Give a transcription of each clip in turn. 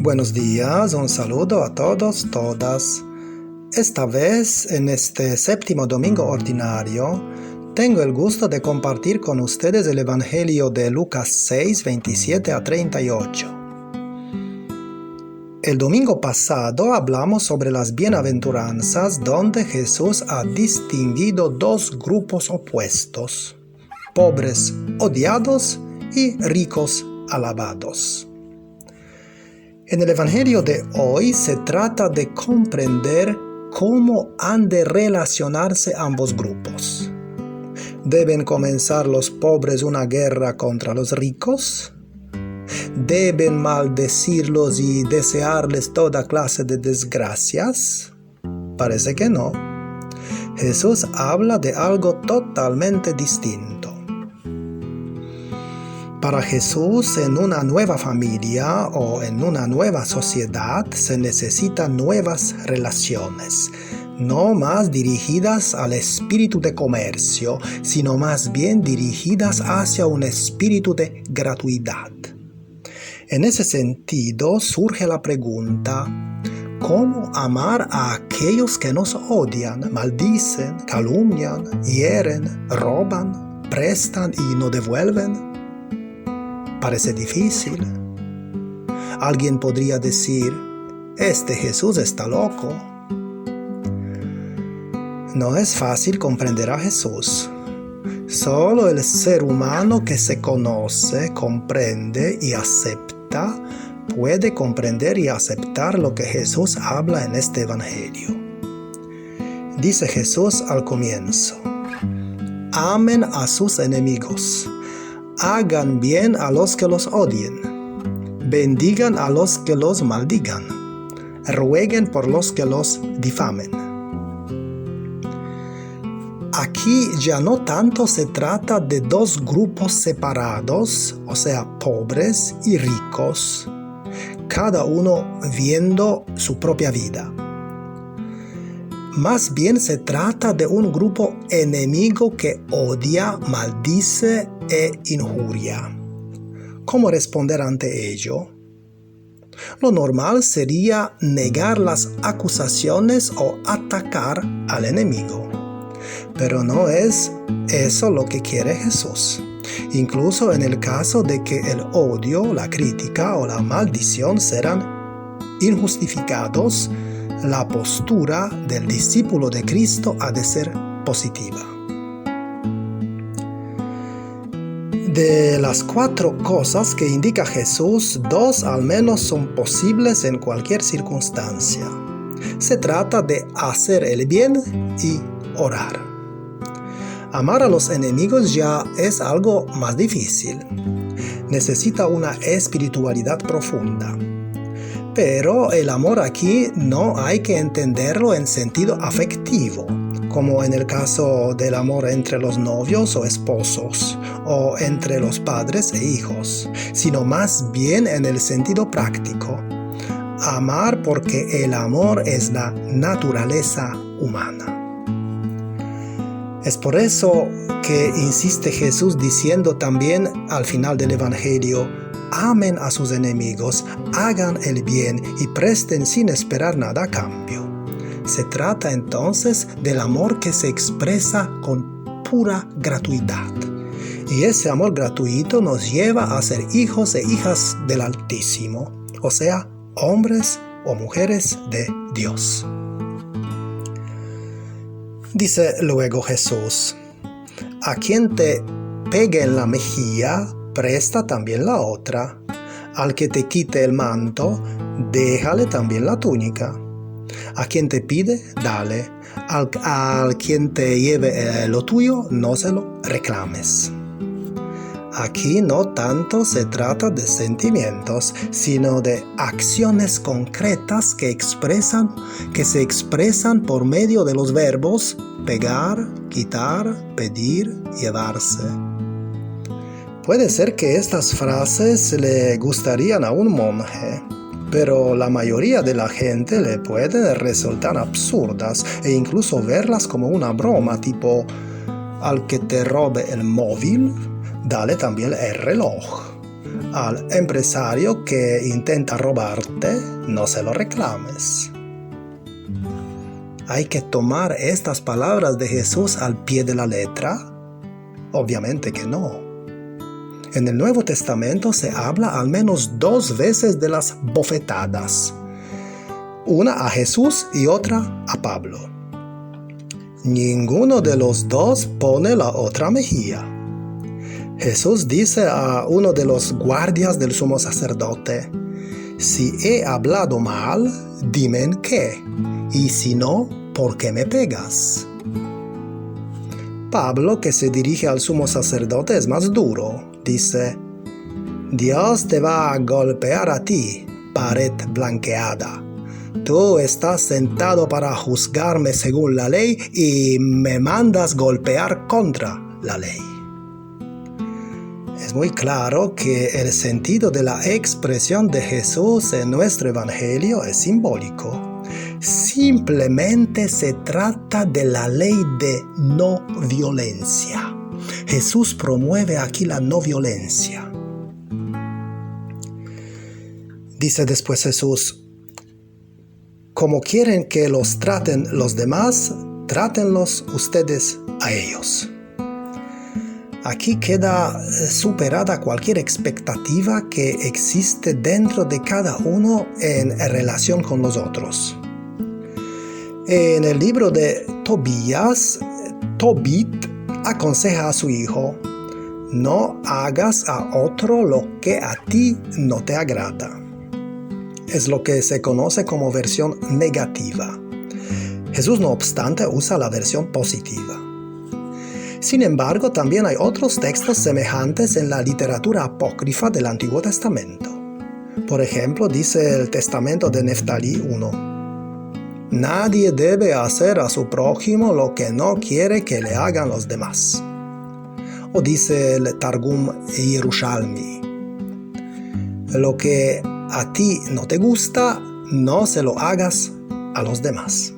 Buenos días, un saludo a todos, todas. Esta vez, en este séptimo domingo ordinario, tengo el gusto de compartir con ustedes el Evangelio de Lucas 6, 27 a 38. El domingo pasado hablamos sobre las bienaventuranzas donde Jesús ha distinguido dos grupos opuestos, pobres odiados y ricos alabados. En el Evangelio de hoy se trata de comprender cómo han de relacionarse ambos grupos. ¿Deben comenzar los pobres una guerra contra los ricos? ¿Deben maldecirlos y desearles toda clase de desgracias? Parece que no. Jesús habla de algo totalmente distinto. Para Jesús, en una nueva familia o en una nueva sociedad se necesitan nuevas relaciones, no más dirigidas al espíritu de comercio, sino más bien dirigidas hacia un espíritu de gratuidad. En ese sentido surge la pregunta: ¿cómo amar a aquellos que nos odian, maldicen, calumnian, hieren, roban, prestan y no devuelven? Parece difícil. Alguien podría decir: este Jesús está loco. No es fácil comprender a Jesús. Solo el ser humano que se conoce, comprende y acepta puede comprender y aceptar lo que Jesús habla en este Evangelio. Dice Jesús al comienzo: amen a sus enemigos. Hagan bien a los que los odien. Bendigan a los que los maldigan. Rueguen por los que los difamen. Aquí ya no tanto se trata de dos grupos separados, o sea, pobres y ricos, cada uno viendo su propia vida. Más bien se trata de un grupo enemigo que odia, maldice e injuria. ¿Cómo responder ante ello? Lo normal sería negar las acusaciones o atacar al enemigo. Pero no es eso lo que quiere Jesús. Incluso en el caso de que el odio, la crítica o la maldición serán injustificados, la postura del discípulo de Cristo ha de ser positiva. De las 4 cosas que indica Jesús, 2 al menos son posibles en cualquier circunstancia. Se trata de hacer el bien y orar. Amar a los enemigos ya es algo más difícil. Necesita una espiritualidad profunda. Pero el amor aquí no hay que entenderlo en sentido afectivo, como en el caso del amor entre los novios o esposos, o entre los padres e hijos, sino más bien en el sentido práctico. Amar porque el amor es la naturaleza humana. Es por eso que insiste Jesús diciendo también al final del Evangelio: amen a sus enemigos, hagan el bien y presten sin esperar nada a cambio. Se trata entonces del amor que se expresa con pura gratuidad. Y ese amor gratuito nos lleva a ser hijos e hijas del Altísimo, o sea, hombres o mujeres de Dios. Dice luego Jesús: a quien te pegue en la mejilla, presta también la otra. Al que te quite el manto, déjale también la túnica. A quien te pide, dale. Al quien te lleve lo tuyo, no se lo reclames. Aquí no tanto se trata de sentimientos, sino de acciones concretas que se expresan por medio de los verbos pegar, quitar, pedir, llevarse. Puede ser que estas frases le gustarían a un monje, pero la mayoría de la gente le pueden resultar absurdas e incluso verlas como una broma, tipo: al que te robe el móvil, dale también el reloj. al empresario que intenta robarte, no se lo reclames. ¿Hay que tomar estas palabras de Jesús al pie de la letra? Obviamente que no. En el Nuevo Testamento se habla al menos 2 veces de las bofetadas. Una a Jesús y otra a Pablo. Ninguno de los dos pone la otra mejilla. Jesús dice a uno de los guardias del sumo sacerdote: si he hablado mal, dime en qué, y si no, ¿por qué me pegas? Pablo, que se dirige al sumo sacerdote, es más duro. Dice: Dios te va a golpear a ti, pared blanqueada. Tú estás sentado para juzgarme según la ley y me mandas golpear contra la ley. Es muy claro que el sentido de la expresión de Jesús en nuestro Evangelio es simbólico. Simplemente se trata de la ley de no violencia. Jesús promueve aquí la no violencia. Dice después Jesús: como quieren que los traten los demás, trátenlos ustedes a ellos. Aquí queda superada cualquier expectativa que existe dentro de cada uno en relación con los otros. En el libro de Tobías, Tobit aconseja a su hijo: no hagas a otro lo que a ti no te agrada. Es lo que se conoce como versión negativa. Jesús, no obstante, usa la versión positiva. Sin embargo, también hay otros textos semejantes en la literatura apócrifa del Antiguo Testamento. Por ejemplo, dice el Testamento de Neftalí 1: nadie debe hacer a su prójimo lo que no quiere que le hagan los demás. O dice el Targum Yerushalmi: lo que a ti no te gusta, no se lo hagas a los demás.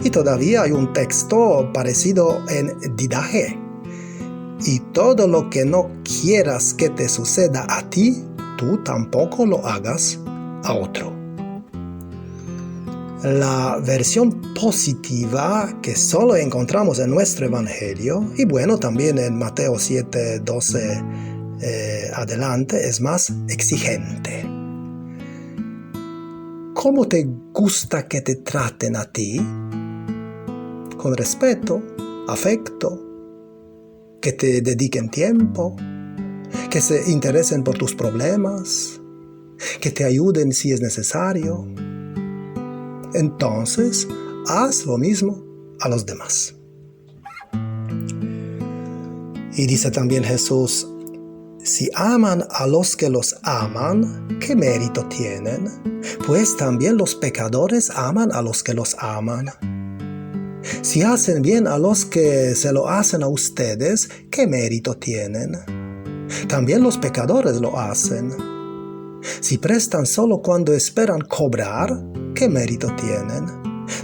Y todavía hay un texto parecido en Didaje: y todo lo que no quieras que te suceda a ti, tú tampoco lo hagas a otro. La versión positiva que solo encontramos en nuestro Evangelio, y bueno, también en Mateo 7:12 adelante, es más exigente. ¿Cómo te gusta que te traten a ti? Con respeto, afecto, que te dediquen tiempo, que se interesen por tus problemas, que te ayuden si es necesario. Entonces, haz lo mismo a los demás. Y dice también Jesús: si aman a los que los aman, ¿qué mérito tienen? Pues también los pecadores aman a los que los aman. Si hacen bien a los que se lo hacen a ustedes, ¿qué mérito tienen? También los pecadores lo hacen. Si prestan solo cuando esperan cobrar, ¿qué mérito tienen?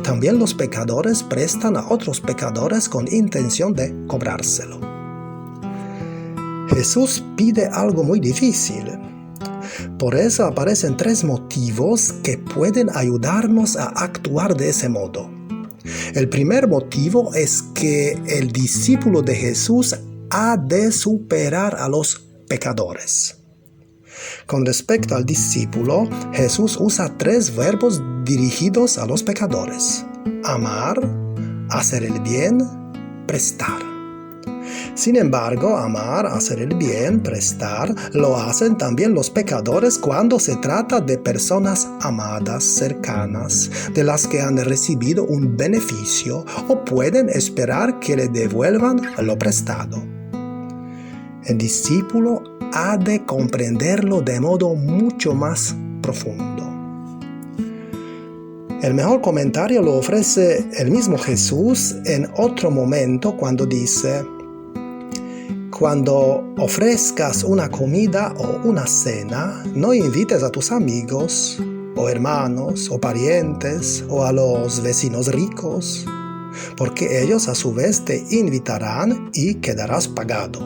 También los pecadores prestan a otros pecadores con intención de cobrárselo. Jesús pide algo muy difícil. Por eso aparecen 3 motivos que pueden ayudarnos a actuar de ese modo. El primer motivo es que el discípulo de Jesús ha de superar a los pecadores. Con respecto al discípulo, Jesús usa 3 verbos dirigidos a los pecadores: amar, hacer el bien, prestar. Sin embargo, amar, hacer el bien, prestar, lo hacen también los pecadores cuando se trata de personas amadas, cercanas, de las que han recibido un beneficio o pueden esperar que le devuelvan lo prestado. El discípulo ha de comprenderlo de modo mucho más profundo. El mejor comentario lo ofrece el mismo Jesús en otro momento cuando dice: cuando ofrezcas una comida o una cena, no invites a tus amigos, o hermanos, o parientes, o a los vecinos ricos, porque ellos a su vez te invitarán y quedarás pagado.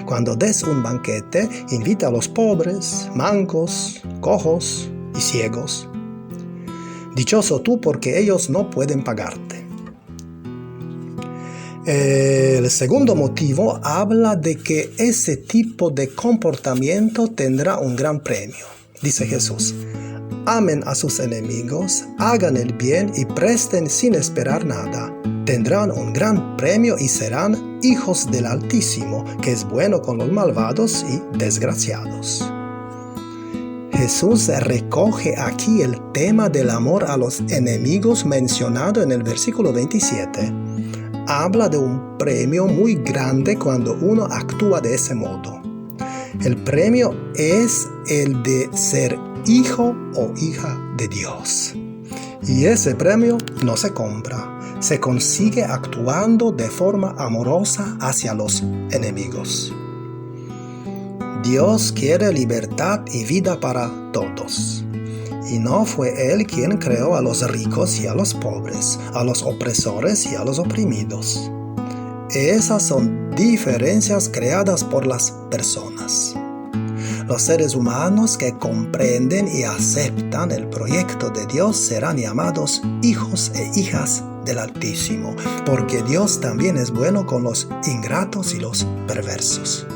Cuando des un banquete, invita a los pobres, mancos, cojos y ciegos. Dichoso tú porque ellos no pueden pagarte. El segundo motivo habla de que ese tipo de comportamiento tendrá un gran premio. Dice Jesús: amen a sus enemigos, hagan el bien y presten sin esperar nada. Tendrán un gran premio y serán hijos del Altísimo, que es bueno con los malvados y desgraciados. Jesús recoge aquí el tema del amor a los enemigos mencionado en el versículo 27. Habla de un premio muy grande cuando uno actúa de ese modo. El premio es el de ser hijo o hija de Dios. Y ese premio no se compra, se consigue actuando de forma amorosa hacia los enemigos. Dios quiere libertad y vida para todos. Y no fue Él quien creó a los ricos y a los pobres, a los opresores y a los oprimidos. Esas son diferencias creadas por las personas. Los seres humanos que comprenden y aceptan el proyecto de Dios serán llamados hijos e hijas del Altísimo, porque Dios también es bueno con los ingratos y los perversos.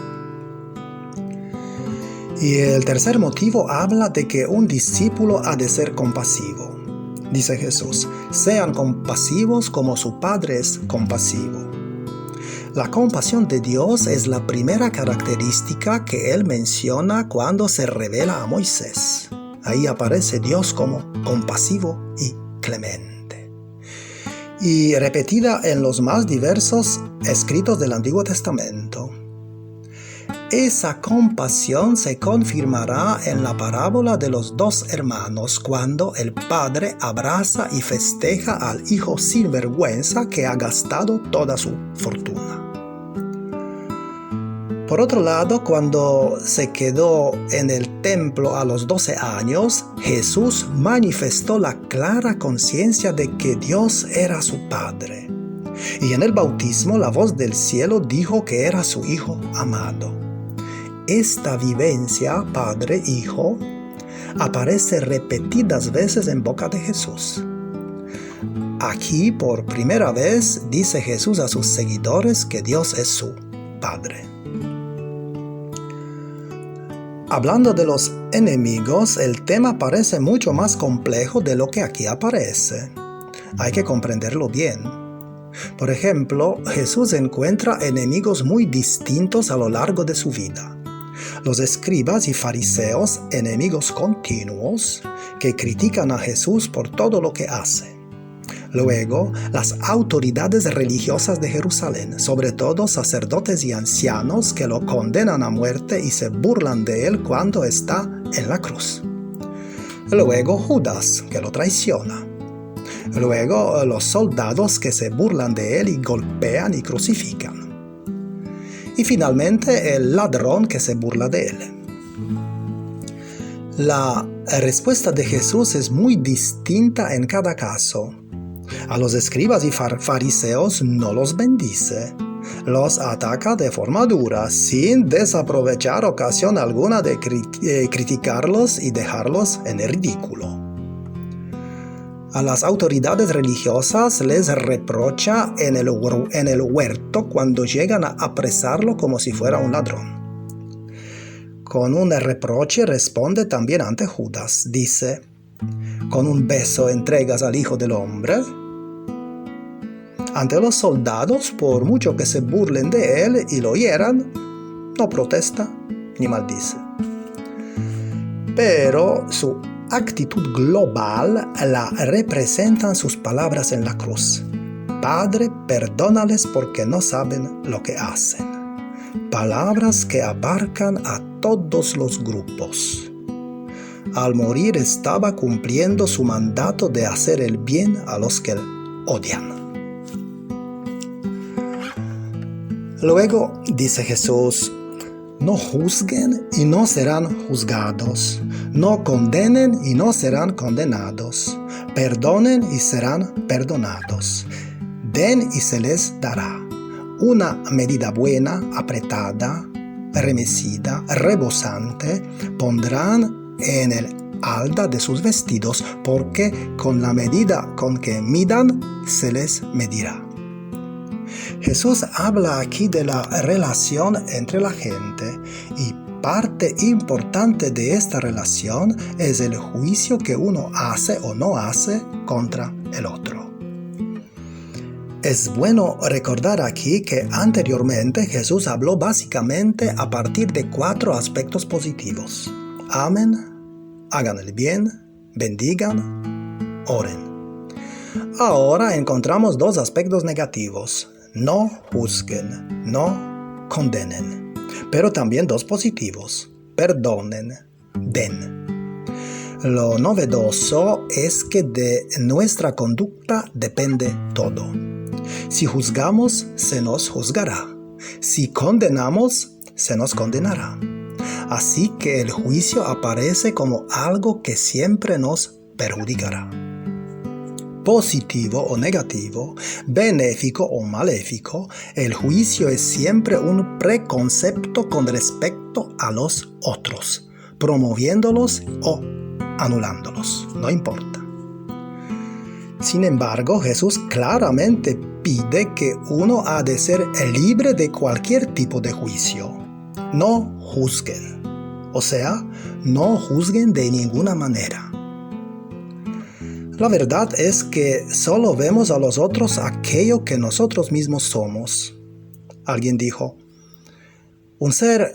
Y el tercer motivo habla de que un discípulo ha de ser compasivo. Dice Jesús: sean compasivos como su Padre es compasivo. La compasión de Dios es la primera característica que Él menciona cuando se revela a Moisés. Ahí aparece Dios como compasivo y clemente. Y repetida en los más diversos escritos del Antiguo Testamento. Esa compasión se confirmará en la parábola de los dos hermanos, cuando el padre abraza y festeja al hijo sin vergüenza que ha gastado toda su fortuna. Por otro lado, cuando se quedó en el templo a los 12 años, Jesús manifestó la clara conciencia de que Dios era su Padre. Y en el bautismo, la voz del cielo dijo que era su Hijo amado. Esta vivencia, Padre-Hijo, aparece repetidas veces en boca de Jesús. Aquí, por primera vez, dice Jesús a sus seguidores que Dios es su Padre. Hablando de los enemigos, el tema parece mucho más complejo de lo que aquí aparece. Hay que comprenderlo bien. Por ejemplo, Jesús encuentra enemigos muy distintos a lo largo de su vida. Los escribas y fariseos, enemigos continuos, que critican a Jesús por todo lo que hace. Luego, las autoridades religiosas de Jerusalén, sobre todo sacerdotes y ancianos, que lo condenan a muerte y se burlan de él cuando está en la cruz. Luego, Judas, que lo traiciona. Luego, los soldados que se burlan de él y golpean y crucifican. Y finalmente, el ladrón que se burla de él. La respuesta de Jesús es muy distinta en cada caso. A los escribas y fariseos no los bendice. Los ataca de forma dura, sin desaprovechar ocasión alguna de criticarlos y dejarlos en el ridículo. A las autoridades religiosas les reprocha en el huerto cuando llegan a apresarlo como si fuera un ladrón. Con un reproche responde también ante Judas. Dice: ¿con un beso entregas al Hijo del Hombre? Ante los soldados, por mucho que se burlen de él y lo hieran, no protesta ni maldice. Pero su actitud global la representan sus palabras en la cruz. Padre, perdónales porque no saben lo que hacen. Palabras que abarcan a todos los grupos. Al morir estaba cumpliendo su mandato de hacer el bien a los que odian. Luego dice Jesús: no juzguen y no serán juzgados. No condenen y no serán condenados. Perdonen y serán perdonados. Den y se les dará. Una medida buena, apretada, remecida, rebosante, pondrán en el alda de sus vestidos, porque con la medida con que midan, se les medirá. Jesús habla aquí de la relación entre la gente y parte importante de esta relación es el juicio que uno hace o no hace contra el otro. Es bueno recordar aquí que anteriormente Jesús habló básicamente a partir de 4 aspectos positivos. Amen, hagan el bien, bendigan, oren. Ahora encontramos 2 aspectos negativos. No juzguen, no condenen. Pero también 2 positivos. Perdonen, den. Lo novedoso es que de nuestra conducta depende todo. Si juzgamos, se nos juzgará. Si condenamos, se nos condenará. Así que el juicio aparece como algo que siempre nos perjudicará. Positivo o negativo, benéfico o maléfico, el juicio es siempre un preconcepto con respecto a los otros, promoviéndolos o anulándolos, no importa. Sin embargo, Jesús claramente pide que uno ha de ser libre de cualquier tipo de juicio. No juzguen, o sea, no juzguen de ninguna manera. La verdad es que solo vemos a los otros aquello que nosotros mismos somos. Alguien dijo, un ser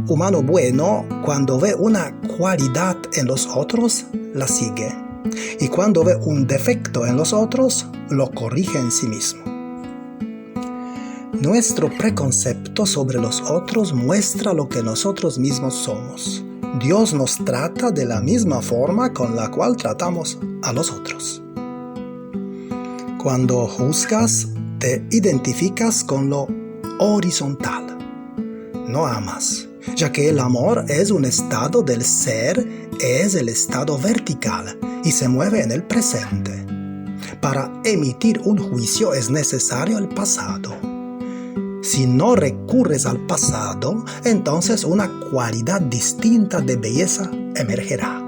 humano bueno, cuando ve una cualidad en los otros, la sigue. Y cuando ve un defecto en los otros, lo corrige en sí mismo. Nuestro preconcepto sobre los otros muestra lo que nosotros mismos somos. Dios nos trata de la misma forma con la cual tratamos a los otros. Cuando juzgas, te identificas con lo horizontal. No amas, ya que el amor es un estado del ser, es el estado vertical y se mueve en el presente. Para emitir un juicio es necesario el pasado. Si no recurres al pasado, entonces una cualidad distinta de belleza emergerá.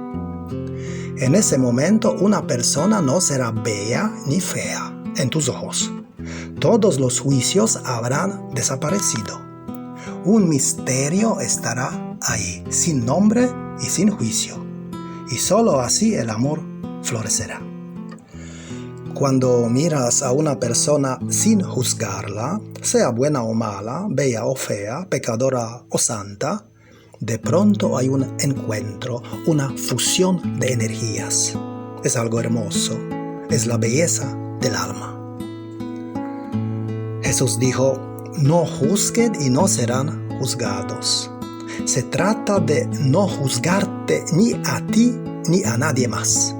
En ese momento una persona no será bella ni fea en tus ojos. Todos los juicios habrán desaparecido. Un misterio estará ahí, sin nombre y sin juicio. Y solo así el amor florecerá. Cuando miras a una persona sin juzgarla, sea buena o mala, bella o fea, pecadora o santa, de pronto hay un encuentro, una fusión de energías. Es algo hermoso, es la belleza del alma. Jesús dijo, no juzguen y no serán juzgados. Se trata de no juzgarte ni a ti ni a nadie más.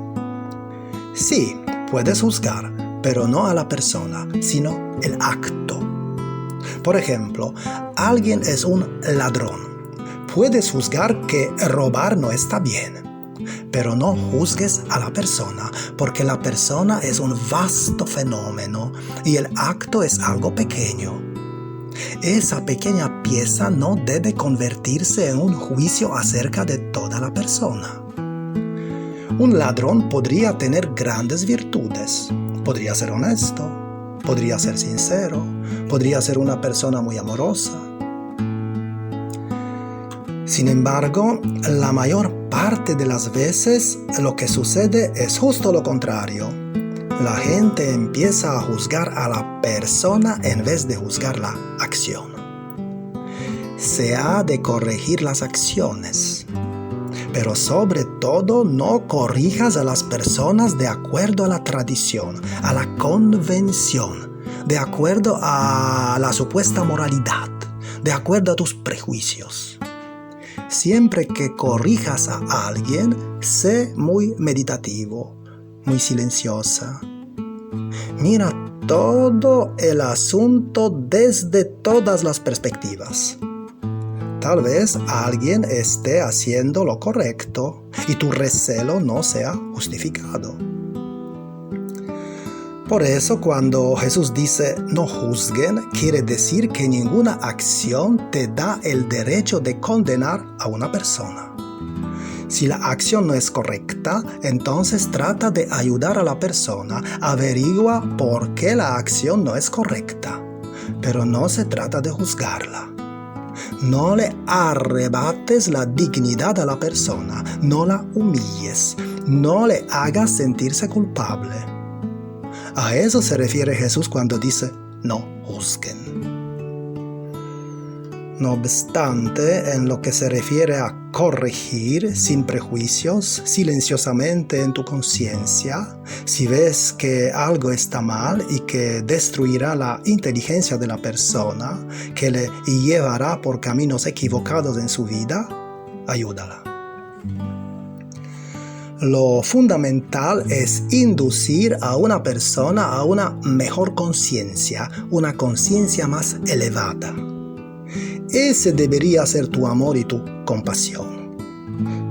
Sí, puedes juzgar, pero no a la persona, sino el acto. Por ejemplo, alguien es un ladrón. Puedes juzgar que robar no está bien, pero no juzgues a la persona, porque la persona es un vasto fenómeno y el acto es algo pequeño. Esa pequeña pieza no debe convertirse en un juicio acerca de toda la persona. Un ladrón podría tener grandes virtudes. Podría ser honesto, podría ser sincero, podría ser una persona muy amorosa. Sin embargo, la mayor parte de las veces lo que sucede es justo lo contrario. La gente empieza a juzgar a la persona en vez de juzgar la acción. Se ha de corregir las acciones. Pero sobre todo no corrijas a las personas de acuerdo a la tradición, a la convención, de acuerdo a la supuesta moralidad, de acuerdo a tus prejuicios. Siempre que corrijas a alguien, sé muy meditativo, muy silenciosa. Mira todo el asunto desde todas las perspectivas. Tal vez alguien esté haciendo lo correcto y tu recelo no sea justificado. Por eso, cuando Jesús dice no juzguen, quiere decir que ninguna acción te da el derecho de condenar a una persona. Si la acción no es correcta, entonces trata de ayudar a la persona, averigua por qué la acción no es correcta, pero no se trata de juzgarla. No le arrebates la dignidad a la persona, no la humilles, no le hagas sentirse culpable. A eso se refiere Jesús cuando dice no juzguen. No obstante, en lo que se refiere a corregir sin prejuicios, silenciosamente en tu conciencia, si ves que algo está mal y que destruirá la inteligencia de la persona, que le llevará por caminos equivocados en su vida, ayúdala. Lo fundamental es inducir a una persona a una mejor conciencia, una conciencia más elevada. Ese debería ser tu amor y tu compasión.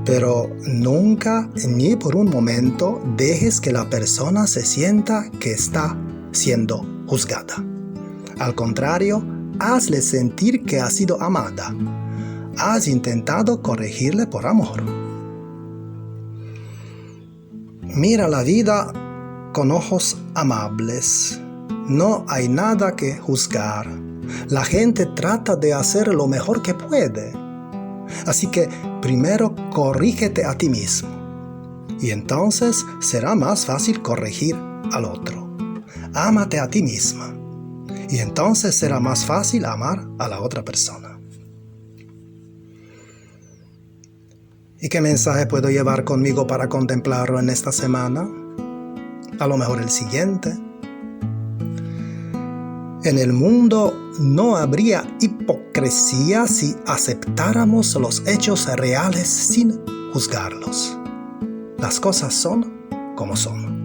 Pero nunca, ni por un momento, dejes que la persona se sienta que está siendo juzgada. Al contrario, hazle sentir que ha sido amada. Has intentado corregirle por amor. Mira la vida con ojos amables. No hay nada que juzgar. La gente trata de hacer lo mejor que puede. Así que primero corrígete a ti mismo. Y entonces será más fácil corregir al otro. Ámate a ti misma. Y entonces será más fácil amar a la otra persona. ¿Y qué mensaje puedo llevar conmigo para contemplarlo en esta semana? A lo mejor el siguiente. En el mundo no habría hipocresía si aceptáramos los hechos reales sin juzgarlos. Las cosas son como son.